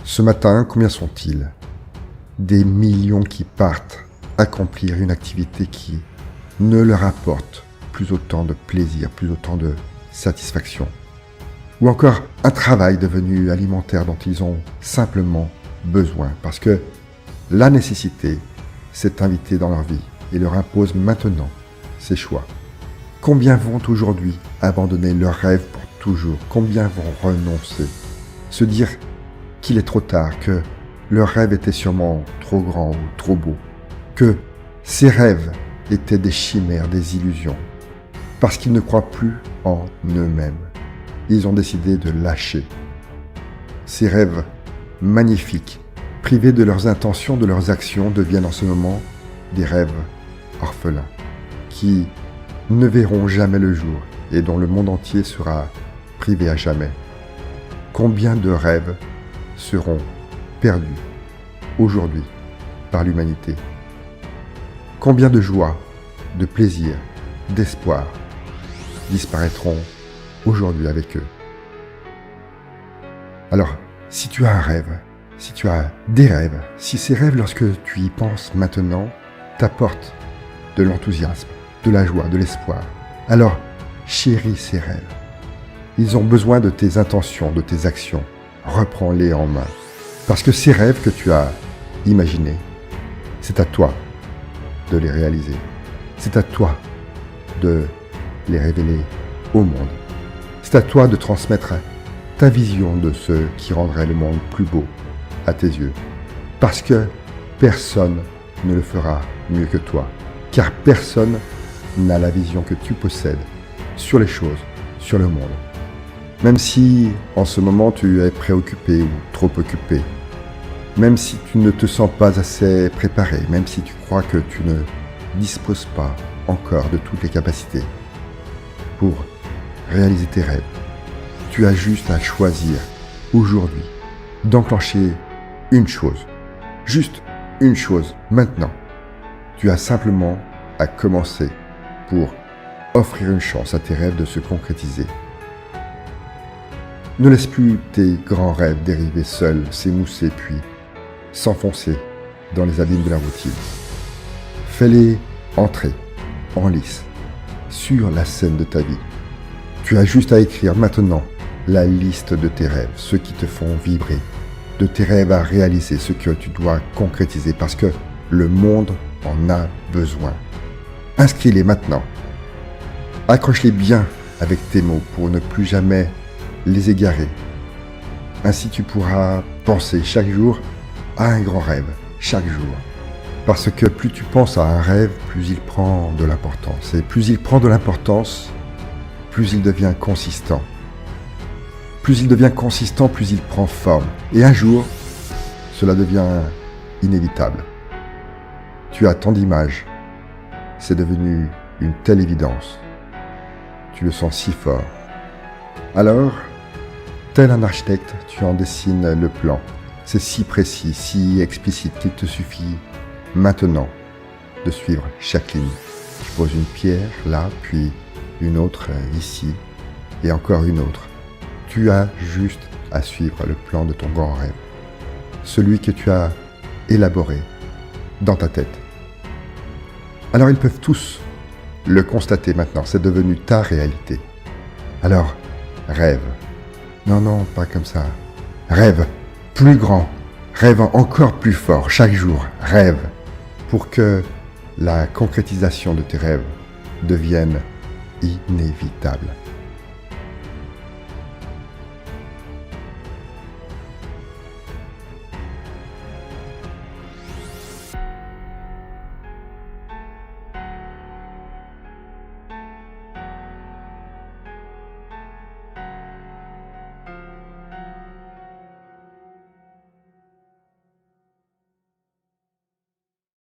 Ce matin, combien sont-ils? Des millions qui partent accomplir une activité qui ne leur apporte plus autant de plaisir, plus autant de satisfaction. Ou encore un travail devenu alimentaire dont ils ont simplement besoin. Parce que la nécessité s'est invitée dans leur vie et leur impose maintenant ses choix. Combien vont aujourd'hui abandonner leurs rêves pour toujours? Combien vont renoncer? Se dire qu'il est trop tard, que leurs rêves étaient sûrement trop grands ou trop beaux, que ces rêves étaient des chimères, des illusions, parce qu'ils ne croient plus en eux-mêmes. Ils ont décidé de lâcher. Ces rêves magnifiques, privés de leurs intentions, de leurs actions, deviennent en ce moment des rêves orphelins, qui ne verront jamais le jour et dont le monde entier sera privé à jamais. Combien de rêves seront perdus aujourd'hui par l'humanité? Combien de joie, de plaisir, d'espoir disparaîtront aujourd'hui avec eux? Alors, si tu as un rêve, si tu as des rêves, si ces rêves, lorsque tu y penses maintenant, t'apportent de l'enthousiasme, de la joie, de l'espoir, alors chéris ces rêves. Ils ont besoin de tes intentions, de tes actions. Reprends-les en main. Parce que ces rêves que tu as imaginés, c'est à toi de les réaliser. C'est à toi de les révéler au monde. C'est à toi de transmettre ta vision de ce qui rendrait le monde plus beau à tes yeux. Parce que personne ne le fera mieux que toi. Car personne n'a la vision que tu possèdes sur les choses, sur le monde. Même si en ce moment tu es préoccupé ou trop occupé, même si tu ne te sens pas assez préparé, même si tu crois que tu ne disposes pas encore de toutes les capacités pour réaliser tes rêves, tu as juste à choisir aujourd'hui d'enclencher une chose, juste une chose maintenant. Tu as simplement à commencer pour offrir une chance à tes rêves de se concrétiser. Ne laisse plus tes grands rêves dériver seuls, s'émousser puis s'enfoncer dans les abîmes de la routine. Fais-les entrer en lice sur la scène de ta vie. Tu as juste à écrire maintenant la liste de tes rêves, ceux qui te font vibrer, de tes rêves à réaliser, ce que tu dois concrétiser parce que le monde en a besoin. Inscris-les maintenant. Accroche-les bien avec tes mots pour ne plus jamais les égarer. Ainsi tu pourras penser chaque jour à un grand rêve, chaque jour. Parce que plus tu penses à un rêve, plus il prend de l'importance. Et plus il prend de l'importance, plus il devient consistant. Plus il devient consistant, plus il prend forme. Et un jour, cela devient inévitable. Tu as tant d'images. C'est devenu une telle évidence. Tu le sens si fort. Alors, tel un architecte, tu en dessines le plan. C'est si précis, si explicite qu'il te suffit maintenant de suivre chaque ligne. Tu poses une pierre là, puis une autre ici, et encore une autre. Tu as juste à suivre le plan de ton grand rêve. Celui que tu as élaboré dans ta tête. Alors ils peuvent tous le constater maintenant, c'est devenu ta réalité. Alors, rêve. Non, pas comme ça. Rêve plus grand, rêve encore plus fort chaque jour, rêve pour que la concrétisation de tes rêves devienne inévitable.